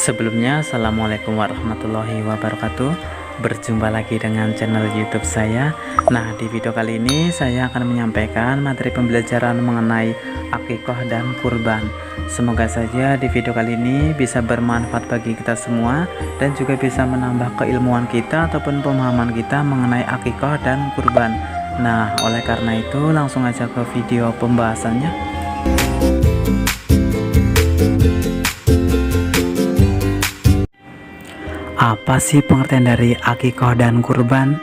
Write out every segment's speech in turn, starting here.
Sebelumnya, Assalamualaikum warahmatullahi wabarakatuh. Berjumpa lagi dengan channel YouTube saya. Nah, di video kali ini saya akan menyampaikan materi pembelajaran mengenai akikah dan kurban. Semoga saja di video kali ini bisa bermanfaat bagi kita semua dan juga bisa menambah keilmuan kita ataupun pemahaman kita mengenai akikah dan kurban. Nah, oleh karena itu langsung aja ke video pembahasannya. Apa sih pengertian dari akikah dan kurban?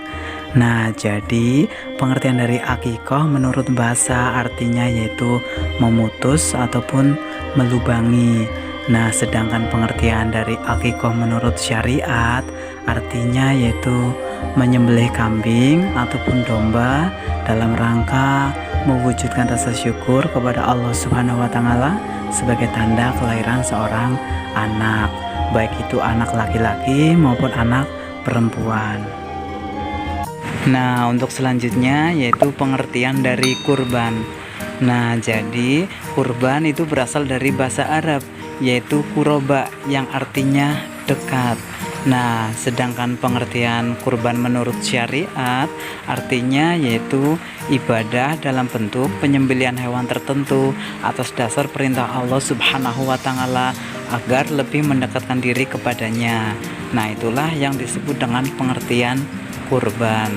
Nah, jadi pengertian dari akikah menurut bahasa artinya yaitu memutus ataupun melubangi. Nah, sedangkan pengertian dari akikah menurut syariat artinya yaitu menyembelih kambing ataupun domba dalam rangka mewujudkan rasa syukur kepada Allah Subhanahu wa taala sebagai tanda kelahiran seorang anak, baik itu anak laki-laki maupun anak perempuan. Nah, untuk selanjutnya yaitu pengertian dari kurban. Nah, jadi kurban itu berasal dari bahasa Arab yaitu kuroba yang artinya dekat. Nah, sedangkan pengertian kurban menurut syariat artinya yaitu ibadah dalam bentuk penyembelihan hewan tertentu atas dasar perintah Allah Subhanahu wa taala agar lebih mendekatkan diri kepadanya. Nah, itulah yang disebut dengan pengertian kurban.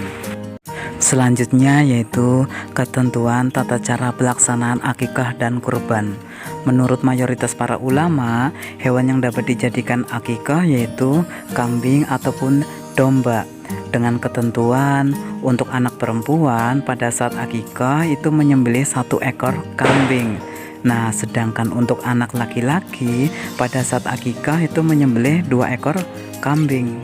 Selanjutnya yaitu ketentuan tata cara pelaksanaan akikah dan kurban. Menurut mayoritas para ulama, hewan yang dapat dijadikan akikah yaitu kambing ataupun domba. Dengan ketentuan untuk anak perempuan pada saat akikah itu menyembelih 1 ekor kambing. Nah, sedangkan untuk anak laki-laki pada saat akikah itu menyembelih 2 ekor kambing.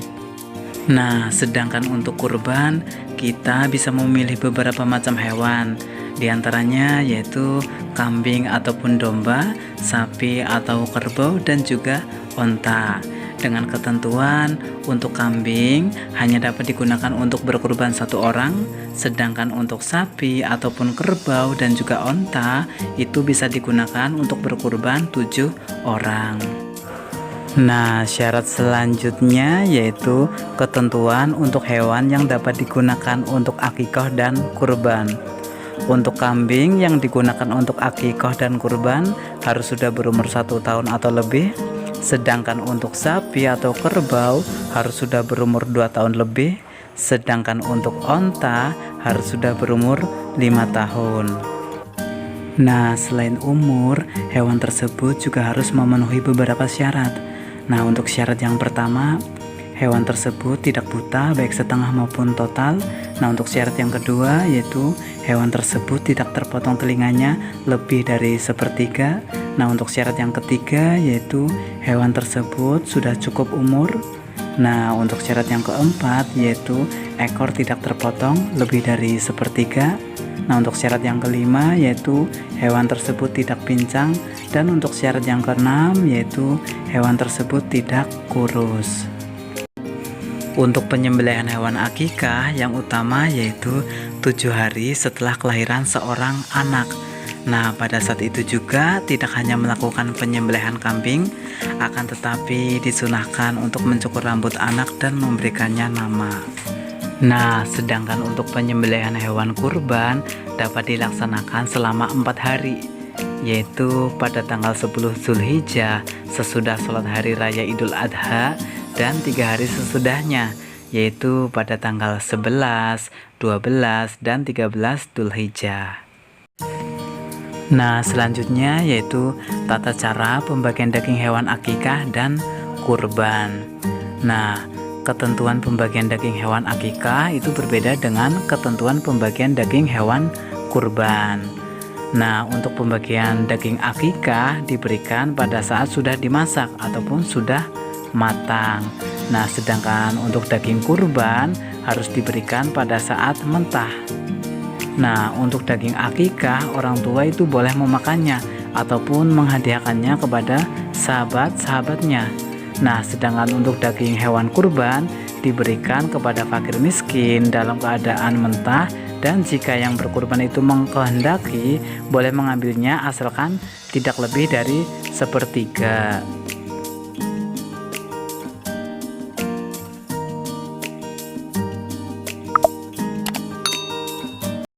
Nah, sedangkan untuk kurban kita bisa memilih beberapa macam hewan. Di antaranya yaitu kambing ataupun domba, sapi atau kerbau dan juga onta. Dengan ketentuan untuk kambing hanya dapat digunakan untuk berkurban 1 orang, sedangkan untuk sapi ataupun kerbau dan juga onta itu bisa digunakan untuk berkurban 7 orang. Nah, syarat selanjutnya yaitu ketentuan untuk hewan yang dapat digunakan untuk akikah dan kurban. Untuk kambing yang digunakan untuk akikah dan kurban harus sudah berumur 1 tahun atau lebih. Sedangkan untuk sapi atau kerbau harus sudah berumur 2 tahun lebih. Sedangkan untuk onta harus sudah berumur 5 tahun. Nah, selain umur, hewan tersebut juga harus memenuhi beberapa syarat. Nah, untuk syarat yang pertama, hewan tersebut tidak buta baik setengah maupun total. Nah, untuk syarat yang kedua yaitu hewan tersebut tidak terpotong telinganya lebih dari 1/3. Nah, untuk syarat yang ketiga yaitu hewan tersebut sudah cukup umur. Nah, untuk syarat yang keempat yaitu ekor tidak terpotong lebih dari 1/3. Nah, untuk syarat yang kelima yaitu hewan tersebut tidak pincang. Dan untuk syarat yang keenam yaitu hewan tersebut tidak kurus. Untuk penyembelihan hewan akikah yang utama yaitu 7 hari setelah kelahiran seorang anak. Nah, pada saat itu juga tidak hanya melakukan penyembelihan kambing, akan tetapi disunahkan untuk mencukur rambut anak dan memberikannya nama. Nah, sedangkan untuk penyembelihan hewan kurban dapat dilaksanakan selama 4 hari, yaitu pada tanggal 10 Zulhijjah sesudah sholat hari raya Idul Adha dan 3 hari sesudahnya, yaitu pada tanggal 11, 12, dan 13 Dzulhijjah. Nah, selanjutnya yaitu tata cara pembagian daging hewan akikah dan kurban. Nah, ketentuan pembagian daging hewan akikah itu berbeda dengan ketentuan pembagian daging hewan kurban. Nah, untuk pembagian daging akikah diberikan pada saat sudah dimasak ataupun sudah matang. Nah, sedangkan untuk daging kurban harus diberikan pada saat mentah. Nah, untuk daging akikah orang tua itu boleh memakannya ataupun menghadiahkannya kepada sahabat-sahabatnya. Nah, sedangkan untuk daging hewan kurban diberikan kepada fakir miskin dalam keadaan mentah. Dan jika yang berkurban itu mengkehendaki boleh mengambilnya asalkan tidak lebih dari 1/3.